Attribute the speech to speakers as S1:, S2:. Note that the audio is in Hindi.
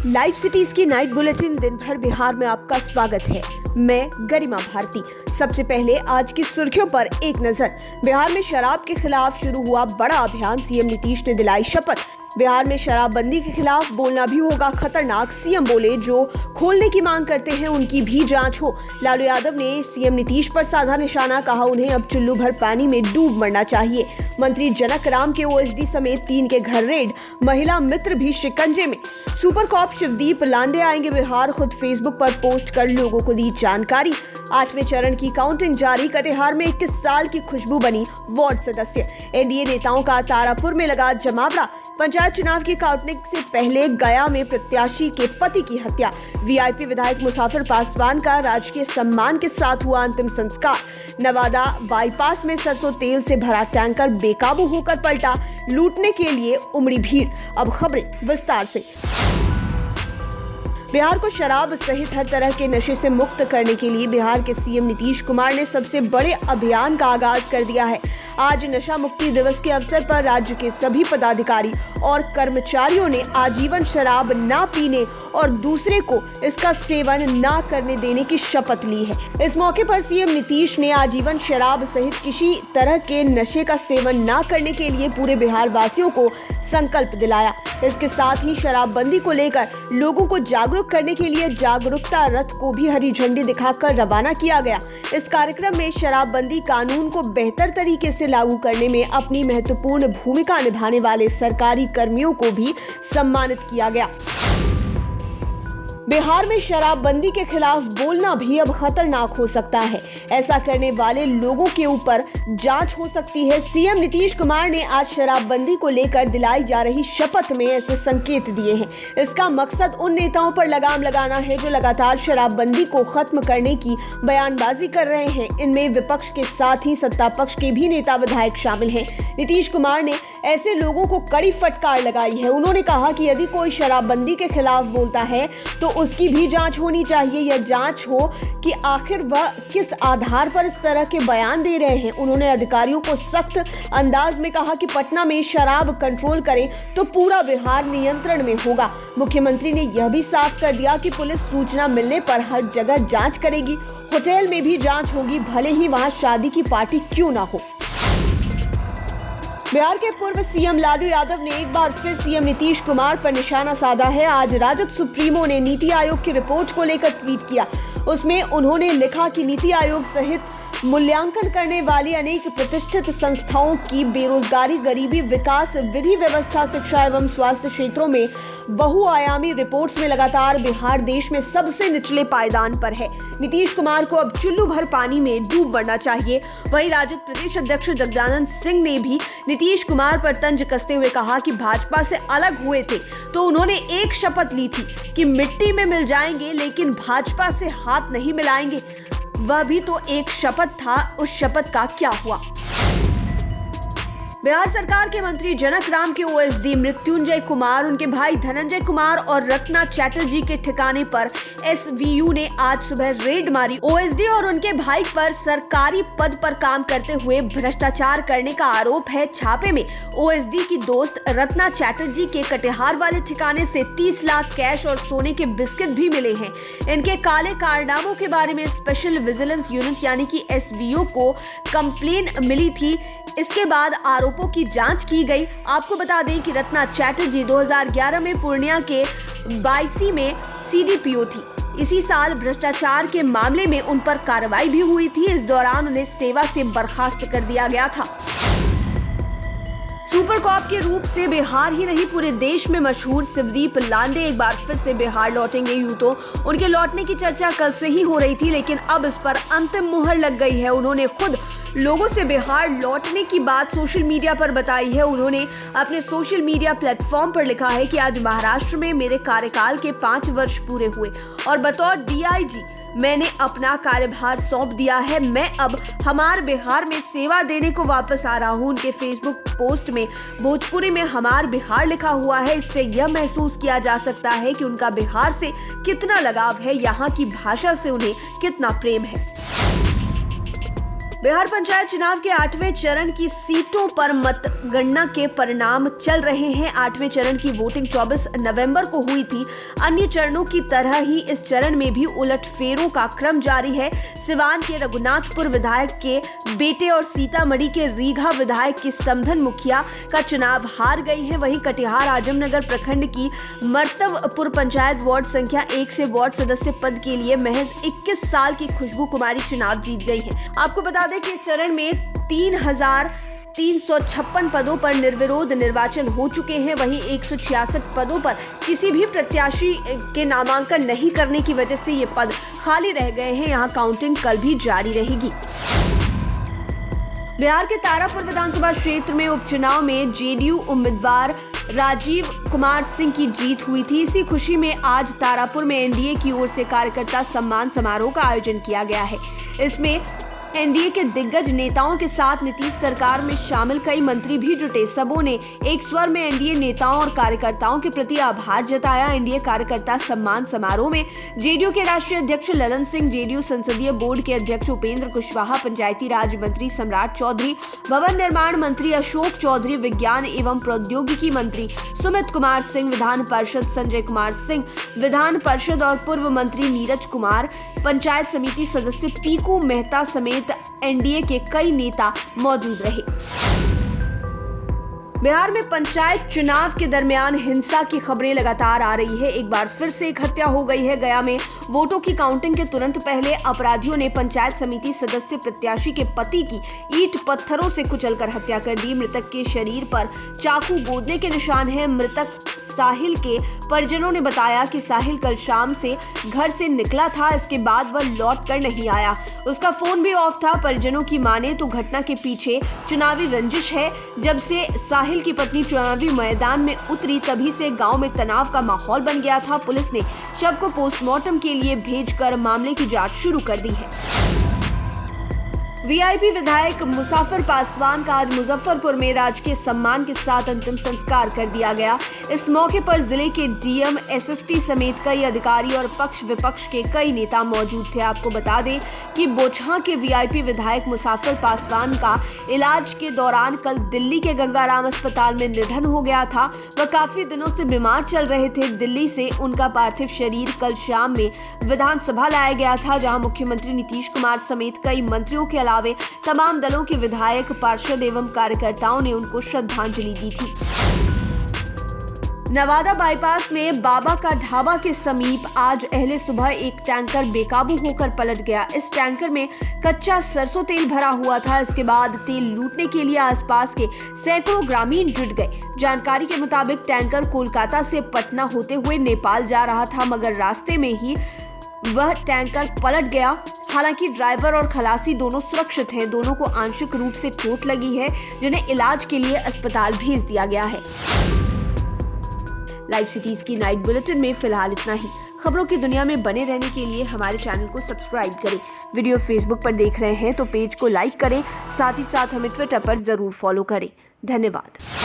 S1: लाइव सिटीज की नाइट बुलेटिन दिन भर बिहार में आपका स्वागत है। मैं गरिमा भारती। सबसे पहले आज की सुर्खियों पर एक नजर। बिहार में शराब के खिलाफ शुरू हुआ बड़ा अभियान, सीएम नीतीश ने दिलाई शपथ। बिहार में शराबबंदी के खिलाफ बोलना भी होगा खतरनाक, सीएम बोले जो खोलने की मांग करते हैं उनकी भी जांच हो। लालू यादव ने सीएम नीतीश पर साधा निशाना, कहा उन्हें अब चुल्लू भर पानी में डूब मरना चाहिए। मंत्री जनक राम के ओएसडी समेत 3 के घर रेड, महिला मित्र भी शिकंजे में। सुपर कॉप शिवदीप लांडे आएंगे बिहार, खुद फेसबुक पर पोस्ट कर लोगों को दी जानकारी। 8वें चरण की काउंटिंग जारी, कटिहार में 21 साल की खुशबू बनी वार्ड सदस्य। एनडीए नेताओं का तारापुर में लगा जमावड़ा। पंचायत चुनाव की काउंटिंग से पहले गया में प्रत्याशी के पति की हत्या। वीआईपी विधायक मुसाफिर पासवान का राजकीय सम्मान के साथ हुआ अंतिम संस्कार। नवादा बाईपास में सरसों तेल से भरा टैंकर बेकाबू होकर पलटा, लूटने के लिए उमड़ी भीड़। अब खबरें विस्तार से। बिहार को शराब सहित हर तरह के नशे से मुक्त करने के लिए बिहार के सीएम नीतीश कुमार ने सबसे बड़े अभियान का आगाज कर दिया है। आज नशा मुक्ति दिवस के अवसर पर राज्य के सभी पदाधिकारी और कर्मचारियों ने आजीवन शराब ना पीने और दूसरे को इसका सेवन ना करने देने की शपथ ली है। इस मौके पर सीएम नीतीश ने आजीवन शराब सहित किसी तरह के नशे का सेवन ना करने के लिए पूरे बिहार वासियों को संकल्प दिलाया। इसके साथ ही शराबबंदी को लेकर लोगों को जागरूक करने के लिए जागरूकता रथ को भी हरी झंडी दिखाकर रवाना किया गया। इस कार्यक्रम में शराबबंदी कानून को बेहतर तरीके से लागू करने में अपनी महत्वपूर्ण भूमिका निभाने वाले सरकारी कर्मियों को भी सम्मानित किया गया। बिहार में शराबबंदी के खिलाफ बोलना भी अब खतरनाक हो सकता है। ऐसा करने वाले लोगों के ऊपर जांच हो सकती है। सीएम नीतीश कुमार ने आज शराबबंदी को लेकर दिलाई जा रही शपथ में ऐसे संकेत दिए हैं। इसका मकसद उन नेताओं पर लगाम लगाना है जो लगातार शराबबंदी को खत्म करने की बयानबाजी कर रहे हैं। इनमें विपक्ष के साथ ही सत्ता पक्ष के भी नेता विधायक शामिल हैं। नीतीश कुमार ने ऐसे लोगों को कड़ी फटकार लगाई है। उन्होंने कहा कि यदि कोई शराबबंदी के खिलाफ बोलता है तो उसकी भी जांच होनी चाहिए। यह जांच हो कि आखिर वह किस आधार पर इस तरह के बयान दे रहे हैं। उन्होंने अधिकारियों को सख्त अंदाज में कहा कि पटना में शराब कंट्रोल करें तो पूरा बिहार नियंत्रण में होगा। मुख्यमंत्री ने यह भी साफ कर दिया कि पुलिस सूचना मिलने पर हर जगह जांच करेगी। होटल में भी जांच होगी, भले ही वहां शादी की पार्टी क्यों ना हो। बिहार के पूर्व सीएम लालू यादव ने एक बार फिर सीएम नीतीश कुमार पर निशाना साधा है। आज राजद सुप्रीमो ने नीति आयोग की रिपोर्ट को लेकर ट्वीट किया। उसमें उन्होंने लिखा कि नीति आयोग सहित मूल्यांकन करने वाली अनेक प्रतिष्ठित संस्थाओं की बेरोजगारी, गरीबी, विकास, विधि व्यवस्था, शिक्षा एवं स्वास्थ्य क्षेत्रों में बहुआयामी रिपोर्ट्स में लगातार बिहार देश में सबसे निचले पायदान पर है। नीतीश कुमार को अब चुल्लू भर पानी में डूब मरना चाहिए। वहीं राजद प्रदेश अध्यक्ष जगदानंद सिंह ने भी नीतीश कुमार पर तंज कसते हुए कहा कि भाजपा से अलग हुए थे तो उन्होंने एक शपथ ली थी कि मिट्टी में मिल जाएंगे लेकिन भाजपा से हाथ नहीं मिलाएंगे। वह भी तो एक शपथ था, उस शपथ का क्या हुआ। बिहार सरकार के मंत्री जनक राम के ओएसडी मृत्युंजय कुमार, उनके भाई धनंजय कुमार और रत्ना चैटर्जी के ठिकाने पर एसवीयू ने आज सुबह रेड मारी। ओएसडी और उनके भाई पर सरकारी पद पर काम करते हुए भ्रष्टाचार करने का आरोप है। छापे में ओएसडी की दोस्त रत्ना चैटर्जी के कटिहार वाले ठिकाने से 30 लाख कैश और सोने के बिस्किट भी मिले हैं। इनके काले कारनामों के बारे में स्पेशल विजिलेंस यूनिट यानी कि एसवीयू को कंप्लेन मिली थी। इसके बाद आरोपों की जांच की गई। आपको बता दें कि रत्ना चैटर्जी 2011 में पूर्णिया के बायसी में सीडीपीओ थी। इसी साल भ्रष्टाचार के मामले में उन पर कार्रवाई भी हुई थी। इस दौरान उन्हें सेवा से बर्खास्त कर दिया गया था। सुपर कॉप के रूप से बिहार ही नहीं पूरे देश में मशहूर शिवदीप लांडे एक बार फिर से बिहार लौटेंगे। यूं तो उनके लौटने की चर्चा कल से ही हो रही थी, लेकिन अब इस पर अंतिम मुहर लग गई है। उन्होंने खुद लोगों से बिहार लौटने की बात सोशल मीडिया पर बताई है। उन्होंने अपने सोशल मीडिया प्लेटफॉर्म पर लिखा है कि आज महाराष्ट्र में मेरे कार्यकाल के 5 वर्ष पूरे हुए और बतौर डीआईजी मैंने अपना कार्यभार सौंप दिया है। मैं अब हमार बिहार में सेवा देने को वापस आ रहा हूं। उनके फेसबुक पोस्ट में भोजपुरी में हमार बिहार लिखा हुआ है। इससे यह महसूस किया जा सकता है कि उनका बिहार से कितना लगाव है, यहाँ की भाषा से उन्हें कितना प्रेम है। बिहार पंचायत चुनाव के 8वें चरण की सीटों पर मतगणना के परिणाम चल रहे हैं। 8वें चरण की वोटिंग 24 नवंबर को हुई थी। अन्य चरणों की तरह ही इस चरण में भी उलटफेरों का क्रम जारी है। सिवान के रघुनाथपुर विधायक के बेटे और सीतामढ़ी के रीगा विधायक की समधन मुखिया का चुनाव हार गई है। वहीं कटिहार आजमनगर प्रखंड की मर्तवपुर पंचायत वार्ड संख्या 1 से वार्ड सदस्य पद के लिए महज 21 साल की खुशबू कुमारी चुनाव जीत गई है। आपको बता दें कि इस चरण में 3,356 पदों पर निर्विरोध निर्वाचन हो चुके हैं। वहीं 166 पदों पर किसी भी प्रत्याशी के नामांकन नहीं करने की वजह से ये पद खाली रह गए हैं। यहाँ काउंटिंग कल भी जारी रहेगी। बिहार के तारापुर विधानसभा क्षेत्र में उपचुनाव में जेडीयू उम्मीदवार राजीव कुमार सिंह की जीत हुई थी। इसी खुशी में आज तारापुर में एनडीए की ओर से कार्यकर्ता सम्मान समारोह का आयोजन किया गया है। इसमें एनडीए के दिग्गज नेताओं के साथ नीतीश सरकार में शामिल कई मंत्री भी जुटे। सबों ने एक स्वर में एनडीए नेताओं और कार्यकर्ताओं के प्रति आभार जताया। एनडीए कार्यकर्ता सम्मान समारोह में जेडीयू के राष्ट्रीय अध्यक्ष ललन सिंह, जेडीयू संसदीय बोर्ड के अध्यक्ष उपेंद्र कुशवाहा, पंचायती राज मंत्री सम्राट चौधरी, भवन निर्माण मंत्री अशोक चौधरी, विज्ञान एवं प्रौद्योगिकी मंत्री सुमित कुमार सिंह, विधान परिषद संजय कुमार सिंह, विधान परिषद और पूर्व मंत्री नीरज कुमार, पंचायत समिति सदस्य पीकू मेहता समेत एनडीए के कई नेता मौजूद रहे। बिहार में पंचायत चुनाव के दरमियान हिंसा की खबरें लगातार आ रही है। एक बार फिर से एक हत्या हो गई है। गया में वोटों की काउंटिंग के तुरंत पहले अपराधियों ने पंचायत समिति सदस्य प्रत्याशी के पति की ईंट पत्थरों से कुचलकर हत्या कर दी। मृतक के शरीर पर चाकू गोदने के निशान हैं। मृतक साहिल के परिजनों ने बताया कि साहिल कल शाम से घर से निकला था। इसके बाद वह लौट कर नहीं आया। उसका फोन भी ऑफ था। परिजनों की माने तो घटना के पीछे चुनावी रंजिश है। जब से साहिल की पत्नी चुनावी मैदान में उतरी तभी से गांव में तनाव का माहौल बन गया था। पुलिस ने शव को पोस्टमार्टम के लिए भेजकर मामले की जांच शुरू कर दी है। वीआईपी विधायक मुसाफिर पासवान का आज मुजफ्फरपुर में राजकीय सम्मान के साथ अंतिम संस्कार कर दिया गया। इस मौके पर जिले के डीएम, एसएसपी समेत कई अधिकारी और पक्ष विपक्ष के कई नेता मौजूद थे। आपको बता दें कि बोचहां के वीआईपी विधायक मुसाफिर पासवान का इलाज के दौरान कल दिल्ली के गंगाराम अस्पताल में निधन हो गया था। वह काफी दिनों से बीमार चल रहे थे। दिल्ली से उनका पार्थिव शरीर कल शाम में विधानसभा लाया गया था, जहां मुख्यमंत्री नीतीश कुमार समेत कई मंत्रियों के अलावा तमाम दलों के विधायक, पार्षद एवं कार्यकर्ताओं ने उनको श्रद्धांजलि दी थी। नवादा बाईपास में बाबा का ढाबा के समीप आज अहले सुबह एक टैंकर बेकाबू होकर पलट गया। इस टैंकर में कच्चा सरसों तेल भरा हुआ था। इसके बाद तेल लूटने के लिए आसपास के सैकड़ों ग्रामीण जुट गए। जानकारी के मुताबिक टैंकर कोलकाता से पटना होते हुए नेपाल जा रहा था, मगर रास्ते में ही वह टैंकर पलट गया। हालांकि ड्राइवर और खलासी दोनों सुरक्षित हैं। दोनों को आंशिक रूप से चोट लगी है, जिन्हें इलाज के लिए अस्पताल भेज दिया गया है। लाइव सिटीज की नाइट बुलेटिन में फिलहाल इतना ही। खबरों की दुनिया में बने रहने के लिए हमारे चैनल को सब्सक्राइब करें। वीडियो फेसबुक पर देख रहे हैं तो पेज को लाइक करें, साथ ही साथ हमें ट्विटर पर जरूर फॉलो करें। धन्यवाद।